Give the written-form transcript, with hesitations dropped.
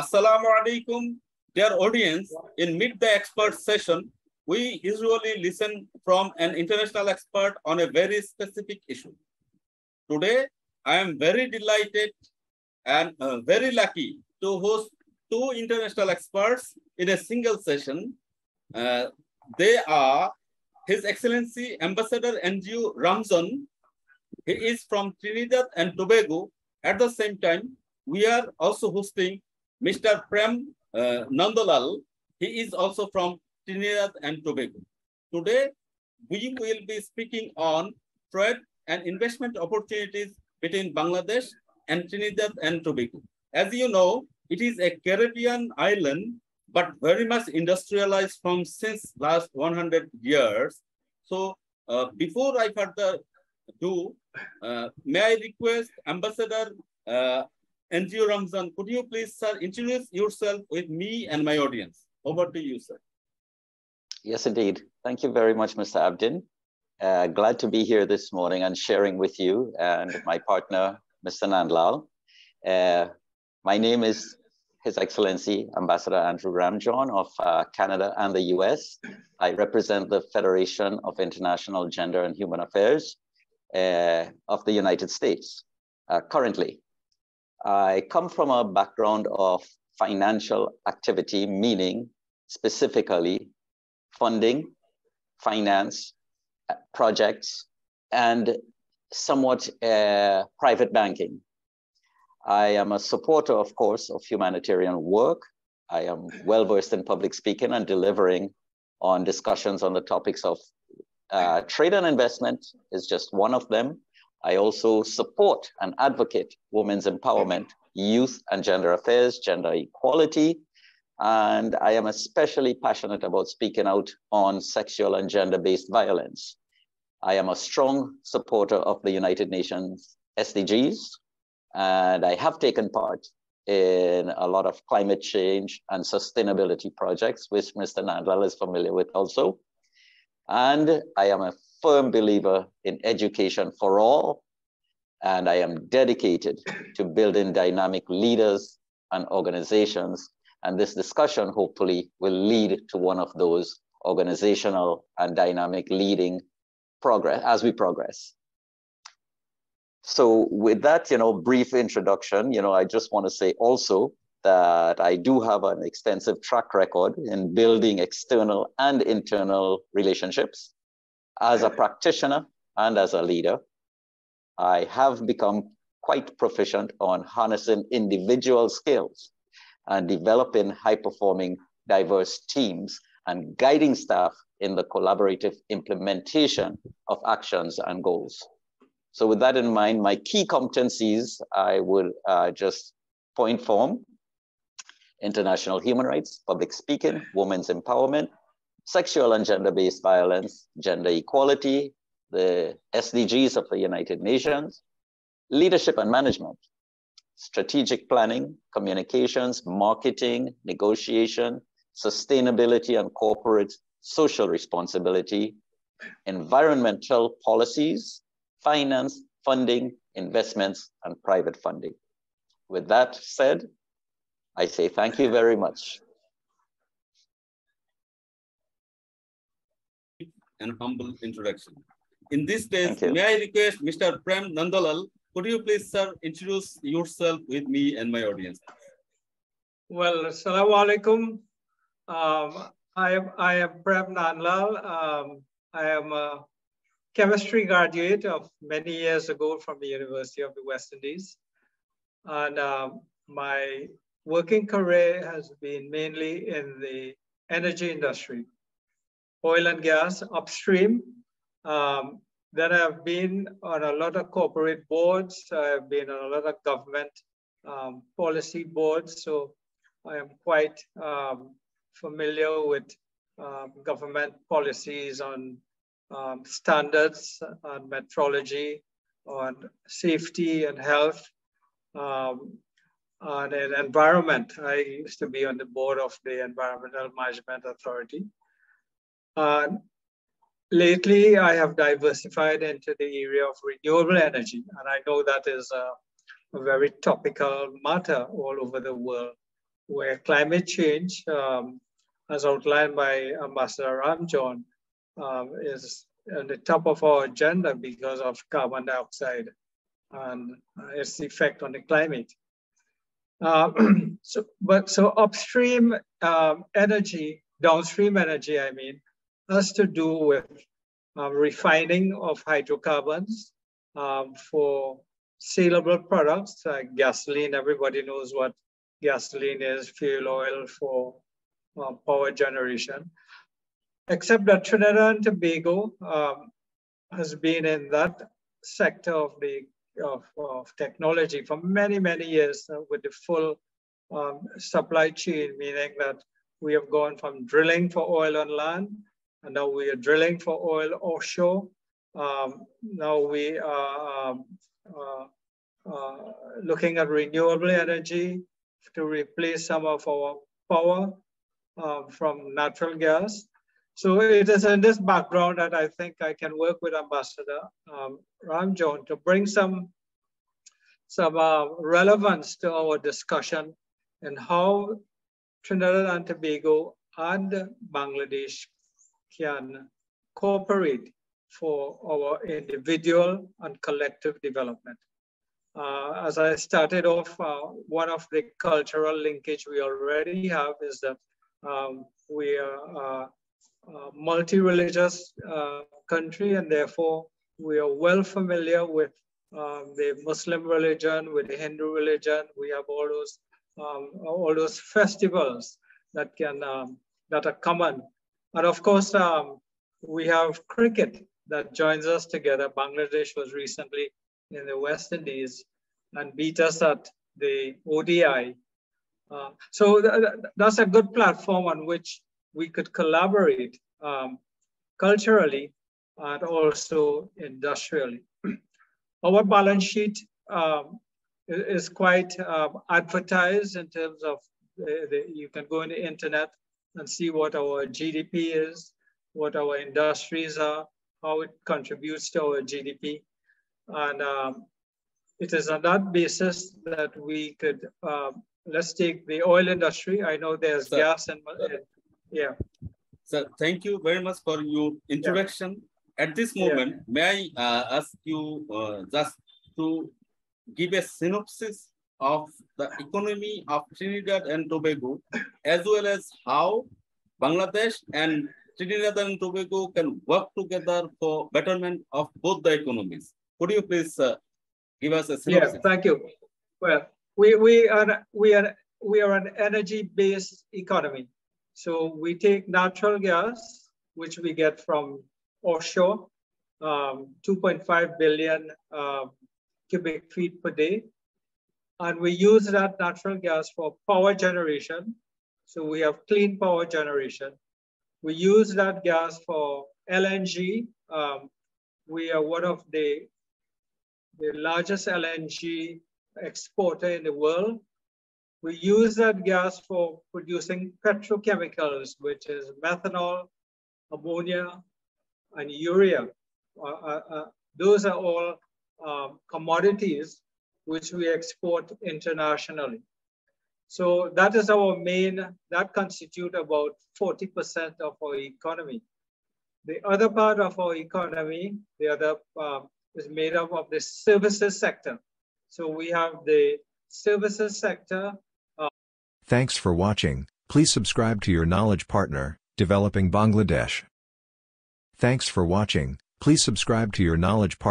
Assalamu alaikum, dear audience. In Meet the Expert session, we usually listen from an international expert on a very specific issue. Today, I am very delighted and very lucky to host two international experts in a single session. They are His Excellency Ambassador Andrew Ramzan. He is from Trinidad and Tobago. At the same time, we are also hosting Mr. Prem Nandalal. He is also from Trinidad and Tobago. Today, we will be speaking on trade and investment opportunities between Bangladesh and Trinidad and Tobago. As you know, it is a Caribbean island, but very much industrialized from since last 100 years. So before I further do, may I request Ambassador Andrew Ramzan, could you please, sir, introduce yourself with me and my audience? Over to you, sir. Yes, indeed. Thank you very much, Mr. Abdin. Glad to be here this morning and sharing with you and my partner, Mr. Nandlal. My name is His Excellency Ambassador Andrew Ramzan of Canada and the US. I represent the Federation of International Gender and Human Affairs of the United States. Currently, I come from a background of financial activity, meaning specifically funding, finance, projects, and somewhat private banking. I am a supporter, of course, of humanitarian work. I am well-versed in public speaking and delivering on discussions on the topics of trade and investment is just one of them. I also support and advocate women's empowerment, youth and gender affairs, gender equality, and I am especially passionate about speaking out on sexual and gender-based violence. I am a strong supporter of the United Nations SDGs, and I have taken part in a lot of climate change and sustainability projects, which Mr. Nandlal is familiar with also. And I am a firm believer in education for all, and I am dedicated to building dynamic leaders and organizations. And this discussion hopefully will lead to one of those organizational and dynamic leading progress as we progress. So with that, brief introduction, I just want to say also that I do have an extensive track record in building external and internal relationships. As a practitioner and as a leader, I have become quite proficient on harnessing individual skills and developing high-performing, diverse teams and guiding staff in the collaborative implementation of actions and goals. So with that in mind, my key competencies, I would just point form: international human rights, public speaking, women's empowerment, sexual and gender-based violence, gender equality, the SDGs of the United Nations, leadership and management, strategic planning, communications, marketing, negotiation, sustainability and corporate social responsibility, environmental policies, finance, funding, investments, and private funding. With that said, I say thank you very much. And humble introduction. In this case, may I request Mr. Prem Nandalal, could you please, sir, introduce yourself with me and my audience? Well, assalamu alaikum. I am Prem Nandalal. I am a chemistry graduate of many years ago from the University of the West Indies. And my working career has been mainly in the energy industry, oil and gas, upstream. Then I've been on a lot of corporate boards. I've been on a lot of government policy boards. So I am quite familiar with government policies on standards, on metrology, on safety and health, on an environment. I used to be on the board of the Environmental Management Authority. Lately, I have diversified into the area of renewable energy, and I know that is a very topical matter all over the world. where climate change, as outlined by Ambassador Ramjohn, is at the top of our agenda because of carbon dioxide and its effect on the climate. So upstream energy, downstream energy, I mean, has to do with refining of hydrocarbons for saleable products like gasoline. Everybody knows what gasoline is, fuel oil for power generation. Except that Trinidad and Tobago has been in that sector of technology for many, many years with the full supply chain, meaning that we have gone from drilling for oil on land, and now we are drilling for oil offshore. Now we are looking at renewable energy to replace some of our power from natural gas. So it is in this background that I think I can work with Ambassador Ramjohn to bring some relevance to our discussion and how Trinidad and Tobago and Bangladesh can cooperate for our individual and collective development. As I started off, one of the cultural linkage we already have is that we are a multi-religious country, and therefore we are well familiar with the Muslim religion, with the Hindu religion. We have all those festivals that are common, and of course we have cricket that joins us together. Bangladesh was recently in the West Indies and beat us at the ODI. So that's a good platform on which we could collaborate culturally and also industrially. Our balance sheet is quite advertised in terms of, you can go on the internet and see what our GDP is, what our industries are, how it contributes to our GDP. And it is on that basis that we could, let's take the oil industry. I know there's gas and yeah. Sir, thank you very much for your introduction. Yeah. At this moment, may I ask you just to give a synopsis of the economy of Trinidad and Tobago, as well as how Bangladesh and Trinidad and Tobago can work together for betterment of both the economies. Could you please give us a synopsis? Yeah, thank you. Well, we are an energy-based economy. So we take natural gas, which we get from offshore, 2.5 billion cubic feet per day. And we use that natural gas for power generation. So we have clean power generation. We use that gas for LNG. We are one of the largest LNG exporter in the world. We use that gas for producing petrochemicals, which is methanol, ammonia, and urea. Those are all commodities which we export internationally. So that is our main, that constitutes about 40% of our economy. The other part of our economy, the other is made up of the services sector. So we have the services sector. Thanks for watching. Please subscribe to your knowledge partner, Developing Bangladesh. Thanks for watching. Please subscribe to your knowledge partner.